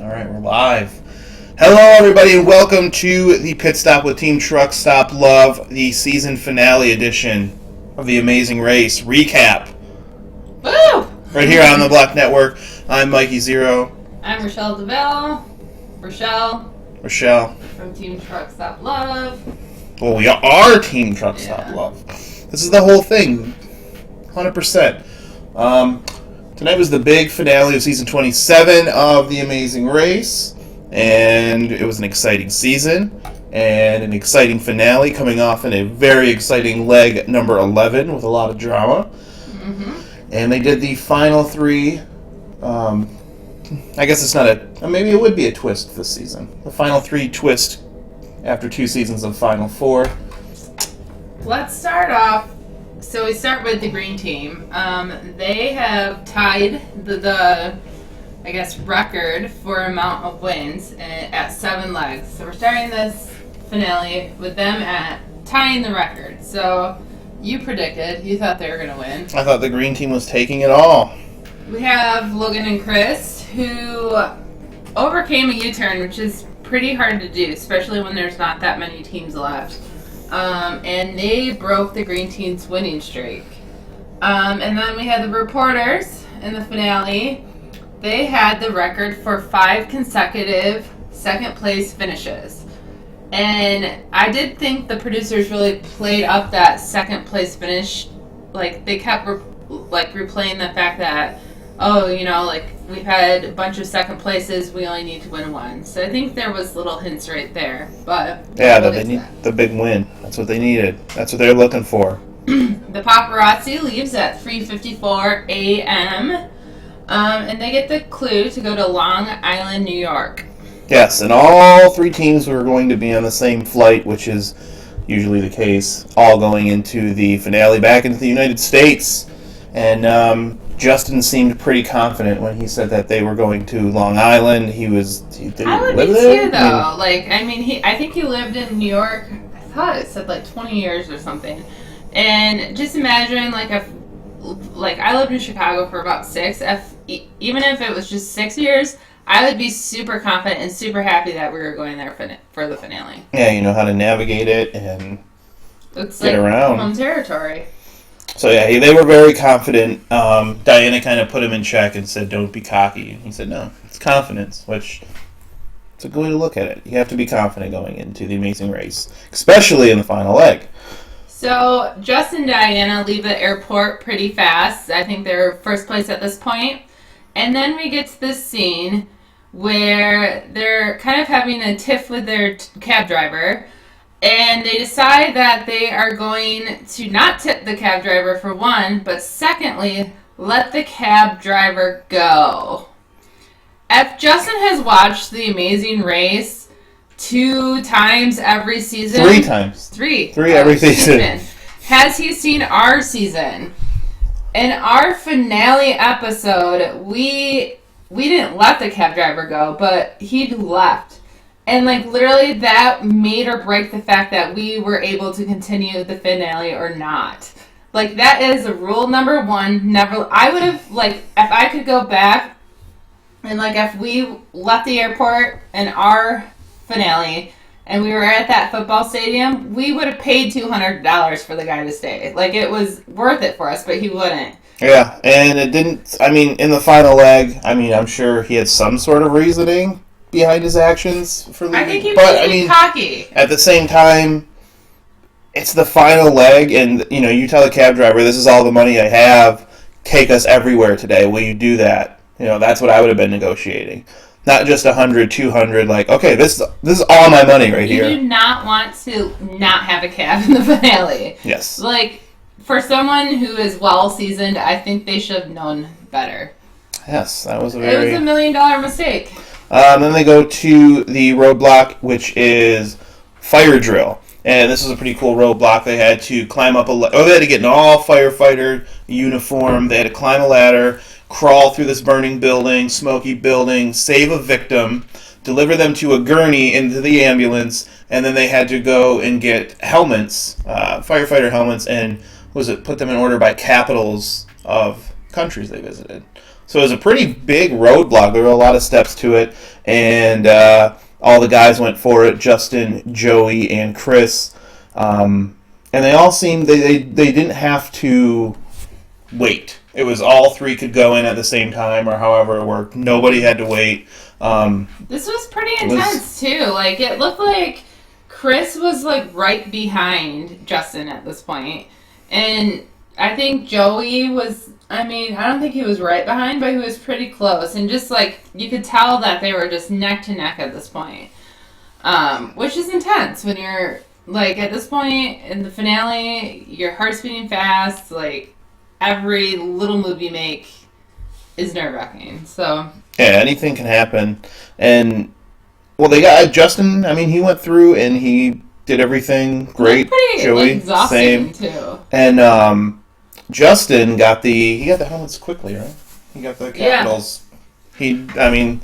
All right, we're live. Hello, everybody, and welcome to the Pit Stop with Team Truck Stop Love, the season finale edition of The Amazing Race recap. Woo! Right here on the Black Network. I'm Mikey Zero. I'm Rochelle DeVille. Rochelle. From Team Truck Stop Love. Well, we are Team Truck Stop Love. This is the whole thing. 100%. Tonight was the big finale of season 27 of The Amazing Race, and it was an exciting season and an exciting finale coming off in a very exciting leg number 11 with a lot of drama. Mm-hmm. And they did the final three. I guess it's not maybe it would be a twist this season. The final three twist after 2 seasons of Final Four. Let's start off. So we start with the green team. They have tied the I guess, record for amount of wins at 7 legs. So we're starting this finale with them at tying the record. So you thought they were going to win. I thought the green team was taking it all. We have Logan and Chris, who overcame a U-turn, which is pretty hard to do, especially when there's not that many teams left. And they broke the green team's winning streak. And then we had the reporters in the finale. They had the record for 5 consecutive second-place finishes. And I did think the producers really played up that second-place finish. Like, they kept replaying the fact that, we've had a bunch of second places, we only need to win 1. So I think there was little hints right there. But yeah, that they need the big win. That's what they needed. That's what they're looking for. The paparazzi leaves at 3:54 a.m. And they get the clue to go to Long Island, New York. Yes, and all 3 teams were going to be on the same flight, which is usually the case, all going into the finale back into the United States. And Justin seemed pretty confident when he said that they were going to Long Island. I would be too, though. I think he lived in New York, I thought it said 20 years or something. And just imagine, I lived in Chicago for about 6. Even if it was just 6 years, I would be super confident and super happy that we were going there for the finale. Yeah, you know how to navigate it and get around. Home territory. So yeah, they were very confident. Diana kind of put him in check and said, "Don't be cocky." He said, "No, it's confidence," which it's a good way to look at it. You have to be confident going into the Amazing Race, especially in the final leg. So Justin and Diana leave the airport pretty fast. I think they're first place at this point. And then we get to this scene where they're kind of having a tiff with their cab driver. And they decide that they are going to not tip the cab driver for one, but secondly, let the cab driver go. If Justin has watched The Amazing Race 2 times every season... 3 times. 3 every season. Has he seen our season? In our finale episode, we didn't let the cab driver go, but he left. And, literally that made or break the fact that we were able to continue the finale or not. That is rule number 1. Never. I would have, if I could go back and, if we left the airport in our finale and we were at that football stadium, we would have paid $200 for the guy to stay. It was worth it for us, but he wouldn't. Yeah, and it didn't, in the final leg, I'm sure he had some sort of reasoning behind his actions for leaving. I think he was cocky. At the same time, it's the final leg, and, you tell the cab driver, this is all the money I have, take us everywhere today. Will you do that? That's what I would have been negotiating. Not just 100, 200, okay, this is all my money right here. You do not want to not have a cab in the finale. Yes. For someone who is well-seasoned, I think they should have known better. Yes, that was It was $1 million mistake. Then they go to the roadblock, which is fire drill. And this was a pretty cool roadblock. They had to climb up they had to get an all firefighter uniform. They had to climb a ladder, crawl through this burning building, smoky building, save a victim, deliver them to a gurney into the ambulance, and then they had to go and get helmets, firefighter helmets, and put them in order by capitals of countries they visited. So it was a pretty big roadblock. There were a lot of steps to it, and all the guys went for it. Justin, Joey, and Chris, and they all seemed they didn't have to wait. It was all three could go in at the same time, or however it worked. Nobody had to wait. This was pretty intense too. Like, it looked like Chris was like right behind Justin at this point, and I think Joey was. I mean, I don't think he was right behind, but he was pretty close, and just like you could tell that they were just neck to neck at this point, which is intense when you're like at this point in the finale, your heart's beating fast. Like, every little move you make is nerve-wracking. So yeah, anything can happen, and well, they got Justin. I mean, he went through and he did everything great. Pretty, Joey, like, exhausting same too. And Justin got the helmets quickly, right? He got the Capitals. Yeah.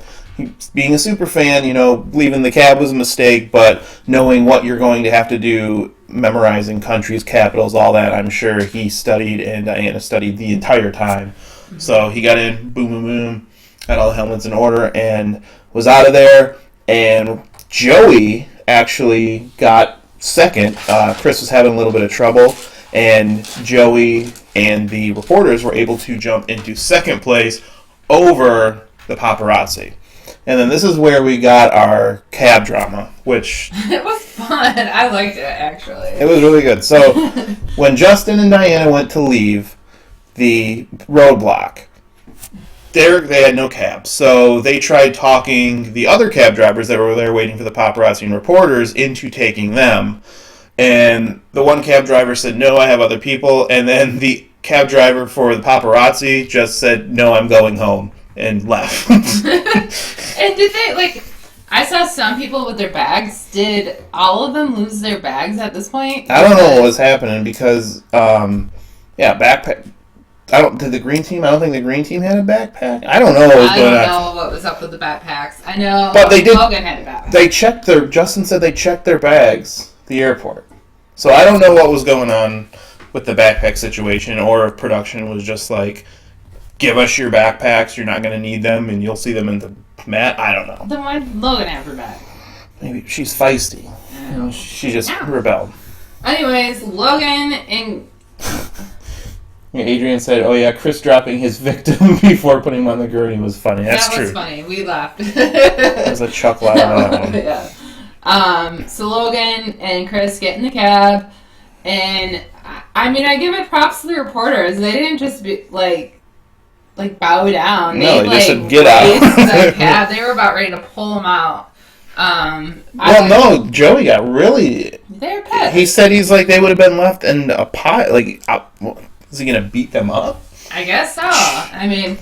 Being a super fan, leaving the cab was a mistake, but knowing what you're going to have to do, memorizing countries, capitals, all that, I'm sure he studied and Diana studied the entire time. Mm-hmm. So he got in, boom, boom, boom, had all the helmets in order, and was out of there. And Joey actually got second. Chris was having a little bit of trouble, and Joey and the reporters were able to jump into second place over the paparazzi. And then this is where we got our cab drama, which... It was fun. I liked it, actually. It was really good. So, when Justin and Diana went to leave the roadblock, they had no cab. So, they tried talking the other cab drivers that were there waiting for the paparazzi and reporters into taking them. And the one cab driver said, no, I have other people. And then the cab driver for the paparazzi just said, no, I'm going home. And left. And did they, I saw some people with their bags. Did all of them lose their bags at this point? I don't know what was happening because, backpack. Did the green team? I don't think the green team had a backpack. I don't know what was going on. I don't know what was up with the backpacks. I know but they did, Logan had a backpack. They checked Justin said they checked their bags at the airport. So I don't know what was going on with the backpack situation, or if production was just like, give us your backpacks, you're not going to need them, and you'll see them in the mat. I don't know. Then why did Logan have her back? Maybe she's feisty. She just rebelled. Anyways, Logan and... Yeah, Adrian said, oh yeah, Chris dropping his victim before putting him on the gurney was funny. That's true. That was funny. We laughed. That was a chuckle out of that one. Yeah. So Logan and Chris get in the cab, and I give it props to the reporters. They didn't just be bow down. No, they just said, get out. Cab. They were about ready to pull him out. Joey got really... They're pissed. He said they would have been left in a pile. Is he going to beat them up? I guess so. I mean...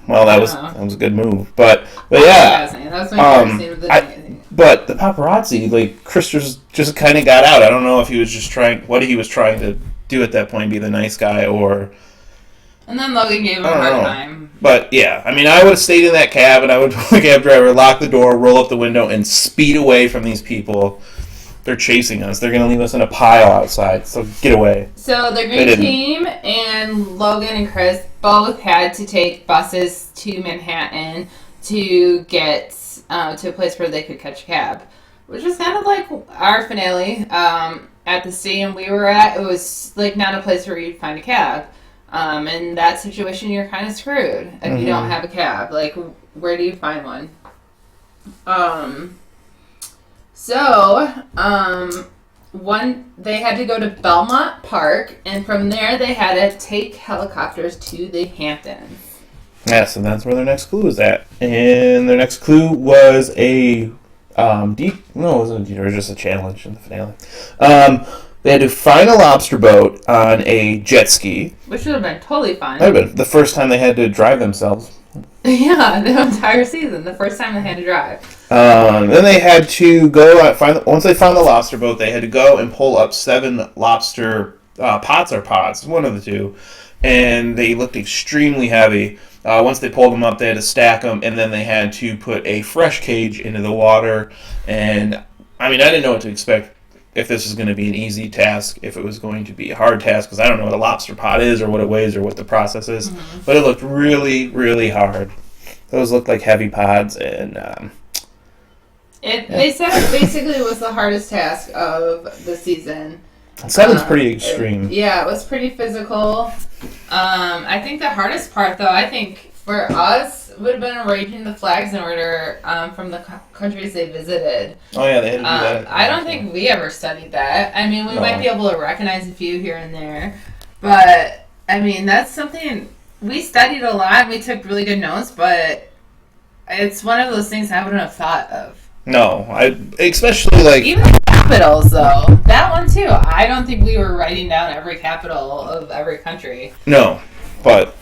Well, that was a good move. But yeah. That's my favorite scene of the day. But the paparazzi, Chris just kind of got out. I don't know if he was just trying to do at that point, be the nice guy, or... And then Logan gave him a hard time. But yeah, I would have stayed in that cab, and I would tell the cab driver, lock the door, roll up the window, and speed away from these people. They're chasing us. They're going to leave us in a pile outside, so get away. So the green team and Logan and Chris both had to take buses to Manhattan to get to a place where they could catch a cab, which is kind of like our finale. At the stadium we were at, it was not a place where you'd find a cab. In that situation, you're kind of screwed if you don't have a cab. Where do you find one? They had to go to Belmont Park, and from there they had to take helicopters to the Hamptons. Yes, and that's where their next clue was at. And their next clue was it wasn't a detour, it was just a challenge in the finale. They had to find a lobster boat on a jet ski. Which would have been totally fun. That would have been the first time they had to drive themselves. Yeah, the entire season. The first time they had to drive. Then they had to go once they found the lobster boat, they had to go and pull up 7 lobster pots, one of the two. And they looked extremely heavy. Once they pulled them up, they had to stack them, and then they had to put a fresh cage into the water. And, I didn't know what to expect if this is going to be an easy task, if it was going to be a hard task, because I don't know what a lobster pot is or what it weighs or what the process is. Mm-hmm. But it looked really, really hard. Those looked like heavy pods, and they said it basically was the hardest task of the season. 7's pretty extreme. It was pretty physical. I think the hardest part, though, I think for us would have been arranging the flags in order from the countries they visited. Oh yeah, they had to do that. I don't think we ever studied that. I mean, we might be able to recognize a few here and there, but I mean, that's something we studied a lot. We took really good notes, but it's one of those things I wouldn't have thought of. No, especially like even the capitals though. That one too. I don't think we were writing down every capital of every country. No, but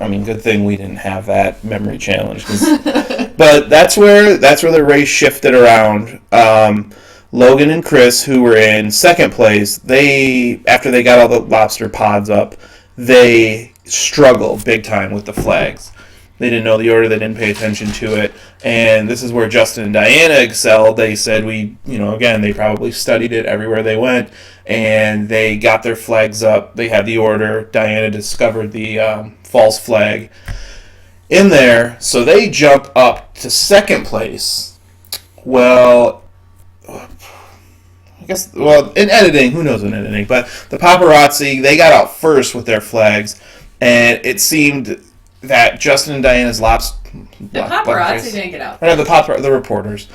I mean, good thing we didn't have that memory challenge. But that's where the race shifted around. Logan and Chris, who were in second place, after they got all the lobster pods up, they struggled big time with the flags. They didn't know the order. They didn't pay attention to it. And this is where Justin and Diana excelled. They said again, they probably studied it everywhere they went. And they got their flags up. They had the order. Diana discovered the false flag in there. So they jump up to second place. Well, in editing, who knows in editing. But the paparazzi, they got out first with their flags. And it seemed that Justin and Diana's lobster... The paparazzi didn't get out. No, the reporters.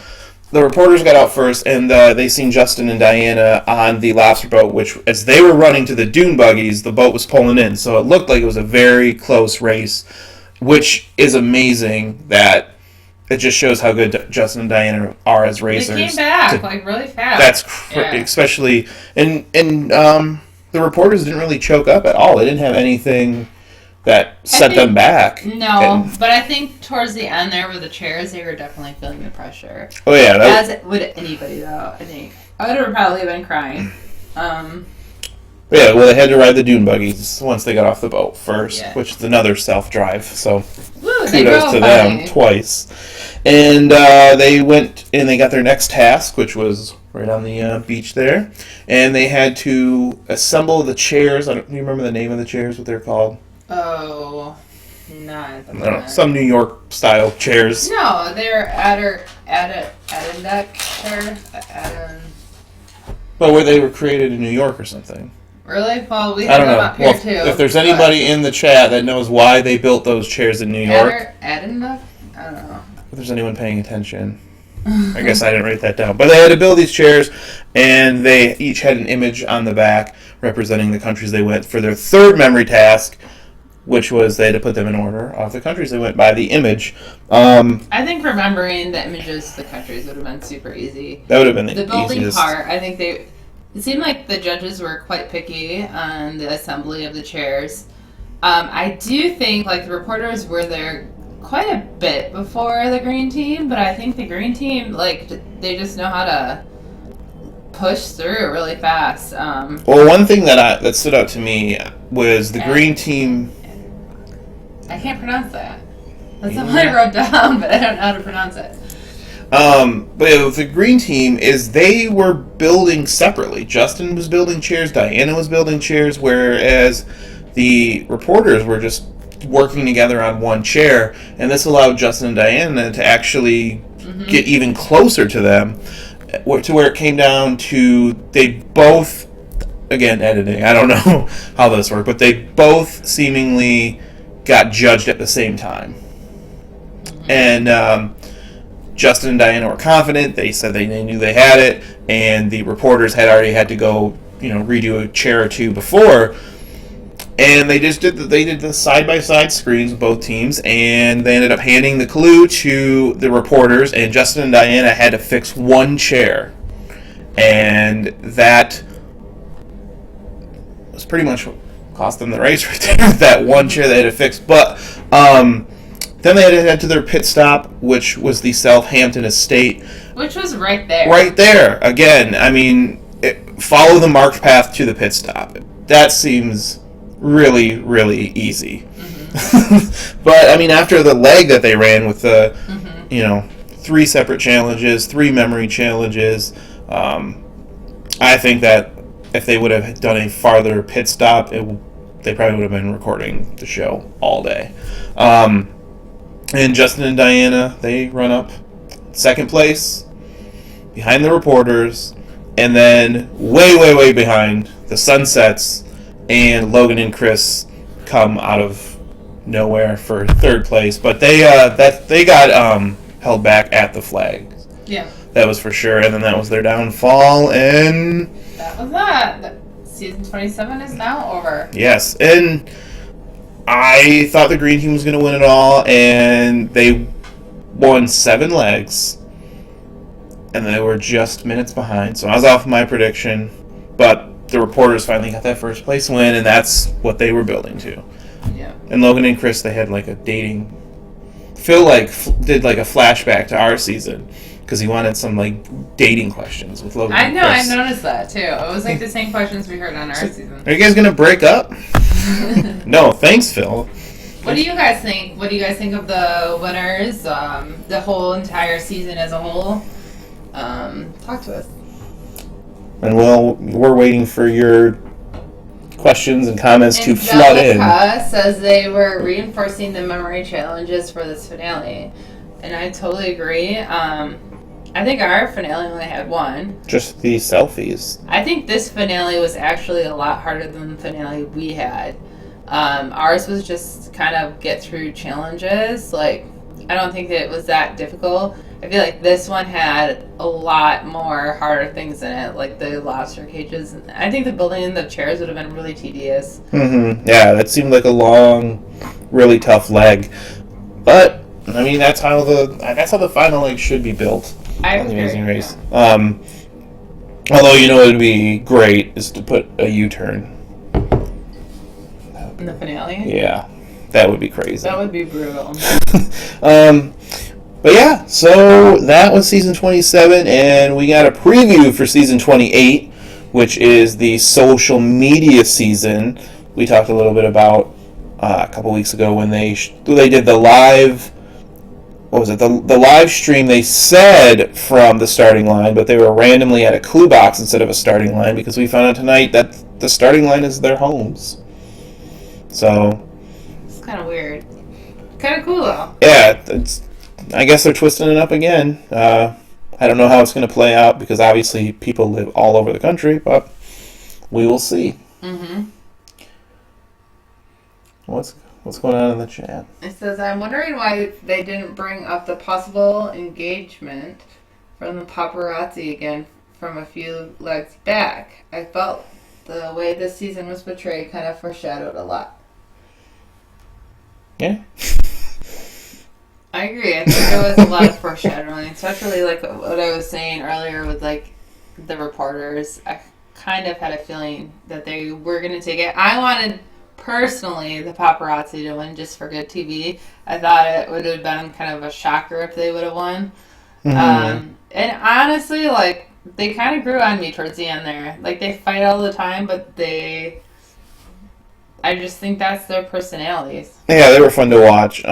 The reporters got out first, and they seen Justin and Diana on the lobster boat, which, as they were running to the dune buggies, the boat was pulling in. So it looked like it was a very close race, which is amazing that it just shows how good Justin and Diana are as racers. They came back, really fast. That's especially... And the reporters didn't really choke up at all. They didn't have anything that set them back. No, but I think towards the end there with the chairs, they were definitely feeling the pressure. Oh yeah, as would anybody though. I think I would have probably been crying. Yeah, well, they had to ride the dune buggies once they got off the boat first, which is another self-drive. So kudos to them twice. And they went and they got their next task, which was right on the beach there, and they had to assemble the chairs. Do you remember the name of the chairs? What they're called? Oh, no. I don't know, some New York style chairs. No, they're Adirondack chairs. Well, where they were created in New York or something. Really? Well, we have them up here too. If there's anybody in the chat that knows why they built those chairs in New York, Adirondack? I don't know. If there's anyone paying attention. I guess I didn't write that down. But they had to build these chairs, and they each had an image on the back representing the countries they went for their third memory task, which was they had to put them in order of the countries they went by the image. I think remembering the images of the countries would have been super easy. That would have been the building easiest part. I think it seemed like the judges were quite picky on the assembly of the chairs. I do think the reporters were there quite a bit before the green team, but I think the green team they just know how to push through really fast. Well, one thing that stood out to me was the green team. I can't pronounce that. That's what I wrote down, but I don't know how to pronounce it. But the green team they were building separately. Justin was building chairs, Diana was building chairs, whereas the reporters were just working together on one chair, and this allowed Justin and Diana to actually get even closer to them, to where it came down to they both, again, editing, I don't know how this worked, but they both seemingly got judged at the same time. And Justin and Diana were confident. They said they knew they had it, and the reporters had already had to go, redo a chair or two before. And they did the side-by-side screens with both teams, and they ended up handing the clue to the reporters, and Justin and Diana had to fix one chair. And that was pretty much what cost them the race right there, with that one chair they had to fix. But then they had to head to their pit stop, which was the Southampton estate. Which was right there. Right there. Again, I mean, follow the marked path to the pit stop. That seems really, really easy. But, I mean, after the leg that they ran with the, 3 separate challenges, 3 memory challenges, I think that if they would have done a farther pit stop, they probably would have been recording the show all day. And Justin and Diana, they run up second place behind the reporters, and then way, way, way behind, the sun sets, and Logan and Chris come out of nowhere for third place. But they got held back at the flag. Yeah. That was for sure, and then that was their downfall, and that was that. Season 27 is now over. Yes, and I thought the green team was going to win it all, and they won 7 legs, and they were just minutes behind, so I was off my prediction, but the reporters finally got that first place win, and that's what they were building to. Yeah. And Logan and Chris, they had like a dating... Phil did like a flashback to our season, because he wanted some like dating questions with Logan. I and know, Chris. I noticed that too. It was like the same questions we heard on our season. Are you guys gonna break up? No, thanks, Phil. What do you guys think? What do you guys think of the winners? The whole entire season as a whole? Talk to us. And we're waiting for your questions and comments to flood in. Angelica says they were reinforcing the memory challenges for this finale, and I totally agree. I think our finale only had one. Just the selfies. I think this finale was actually a lot harder than the finale we had. Ours was just kind of get through challenges. Like, I don't think that it was that difficult. I feel like this one had a lot more harder things in it, like the lobster cages. I think the building the chairs would have been really tedious. Mm-hmm. Yeah, that seemed like a long, really tough leg. But I mean, that's how the final leg should be built. I on the agree. Amazing Race. Although, you know what would be great is to put a U-turn In the finale? Yeah, that would be crazy. That would be brutal. But yeah, so that was season 27, and we got a preview for season 28, which is the social media season. We talked a little bit about a couple weeks ago when they did the live. What was it? The live stream, they said from the starting line, but they were randomly at a clue box instead of a starting line, because we found out tonight that the starting line is their homes. So It's kind of weird. Kind of cool, though. yeah, I guess they're twisting it up again. I don't know how it's going to play out, because obviously people live all over the country, but we will see. Mm-hmm. What's going on in the chat? It says, I'm wondering why they didn't bring up the possible engagement from the paparazzi again from a few legs back. I felt the way this season was portrayed kind of foreshadowed a lot. Yeah. I agree. I think there was a lot of foreshadowing, especially like what I was saying earlier with like the reporters. I kind of had a feeling that they were going to take it. I wanted personally the paparazzi to win just for good TV. I thought it would have been kind of a shocker if they would have won. Mm-hmm. And honestly, like, they kind of grew on me towards the end there. Like, they fight all the time, but I just think that's their personalities. Yeah, they were fun to watch.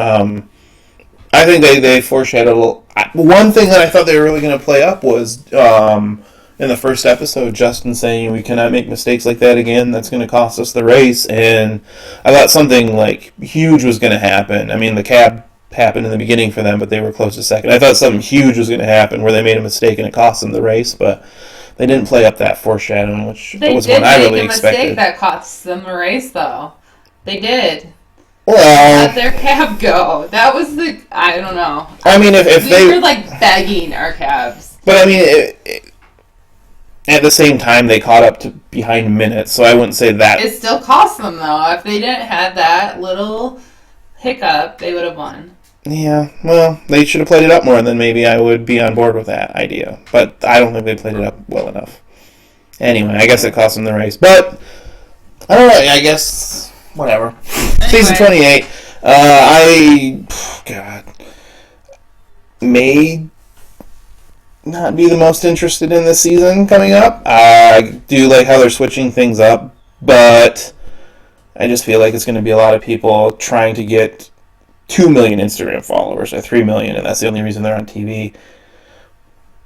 I think they foreshadowed. One thing that I thought they were really going to play up was in the first episode, Justin saying we cannot make mistakes like that again. That's going to cost us the race. And I thought something like huge was going to happen. I mean, the cab happened in the beginning for them, but they were close to second. I thought something huge was going to happen where they made a mistake and it cost them the race, but they didn't play up that foreshadowing, which was one I really expected. They did make a mistake that cost them the race, though. They did. Well, let their cab go. That was I don't know. I mean, if they were like begging our cabs. But I mean, at the same time, they caught up to behind minutes, so I wouldn't say that. It still cost them, though. If they didn't have that little hiccup, they would have won. Yeah, well, they should have played it up more, and then maybe I would be on board with that idea. But I don't think they played it up well enough. Anyway, I guess it cost them the race. But, I don't know, I guess, whatever. Anyway. Season 28. God, may not be the most interested in this season coming up. I do like how they're switching things up, but I just feel like it's going to be a lot of people trying to get 2 million Instagram followers or 3 million, and that's the only reason they're on TV.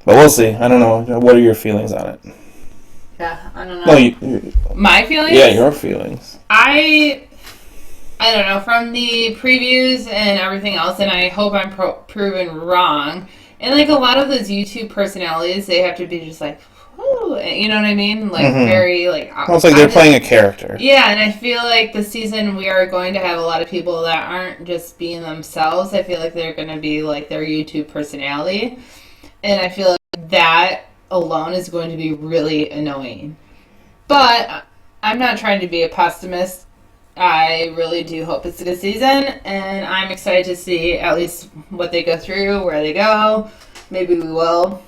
But we'll see. I don't know. What are your feelings on it? Yeah, I don't know. Well, my feelings? Yeah, your feelings. I don't know, from the previews and everything else, and I hope I'm proven wrong. And like a lot of those YouTube personalities, they have to be just like, whoo, you know what I mean? Like very like. Well, it's like they're playing a character. Yeah, and I feel like this season we are going to have a lot of people that aren't just being themselves. I feel like they're going to be like their YouTube personality, and I feel like that alone is going to be really annoying. But I'm not trying to be a pessimist. I really do hope it's a good season, and I'm excited to see at least what they go through, where they go. Maybe we will.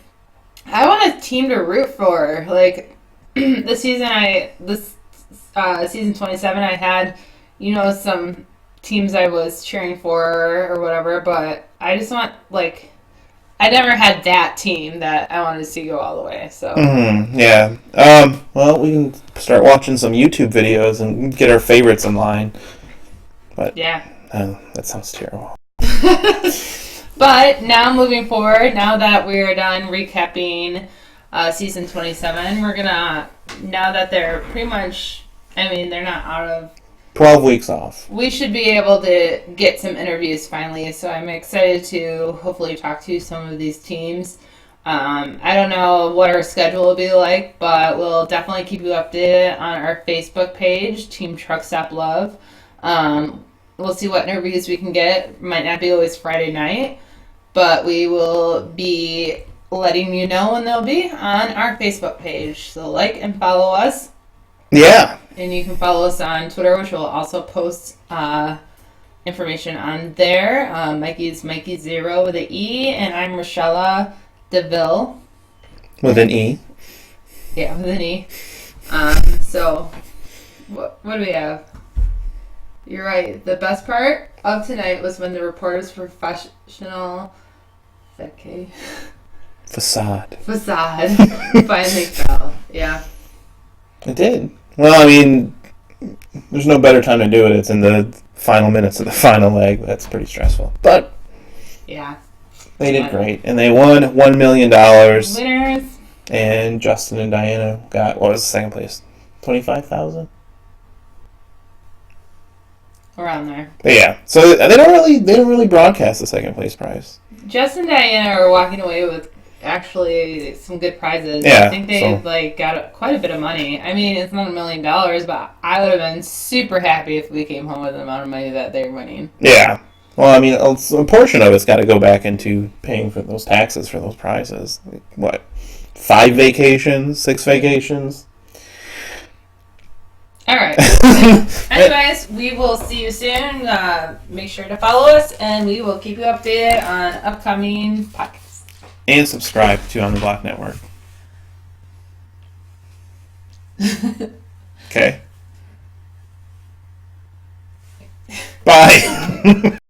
I want a team to root for. Like this season, season 27, I had, some teams I was cheering for or whatever. But I just want I never had that team that I wanted to see go all the way. So yeah. Well, we can start watching some YouTube videos and get our favorites in line. But yeah, that sounds terrible. But now moving forward, now that we're done recapping season 27, we're gonna, now that they're pretty much, they're not out of 12 weeks off. We should be able to get some interviews finally, so I'm excited to hopefully talk to some of these teams. I don't know what our schedule will be like, but we'll definitely keep you updated on our Facebook page, Team Truck Stop Love. We'll see what interviews we can get. Might not be always Friday night, but we will be letting you know when they'll be on our Facebook page. So like and follow us. Yeah. And you can follow us on Twitter, which will also post information on there. Mikey's Mikey0 with an E, and I'm Rochelle DeVille. With an E? Yeah, with an E. So, what do we have? You're right. The best part of tonight was when the reporter's professional facade finally fell. Yeah. It did. Well, there's no better time to do it. It's in the final minutes of the final leg. That's pretty stressful. But yeah, they did great. And they won $1 million. Winners. And Justin and Diana got, what was the second place? $25,000? Around there. But yeah. So they don't really broadcast the second place prize. Justin and Diana are walking away with actually some good prizes. Yeah, I think they got quite a bit of money. It's not $1 million, but I would have been super happy if we came home with the amount of money that they're winning. Yeah. Well, a portion of it's got to go back into paying for those taxes for those prizes. What? 5 vacations? 6 vacations? All right. Anyways, we will see you soon. Make sure to follow us, and we will keep you updated on upcoming podcasts. And subscribe to On the Block Network. Okay. Bye.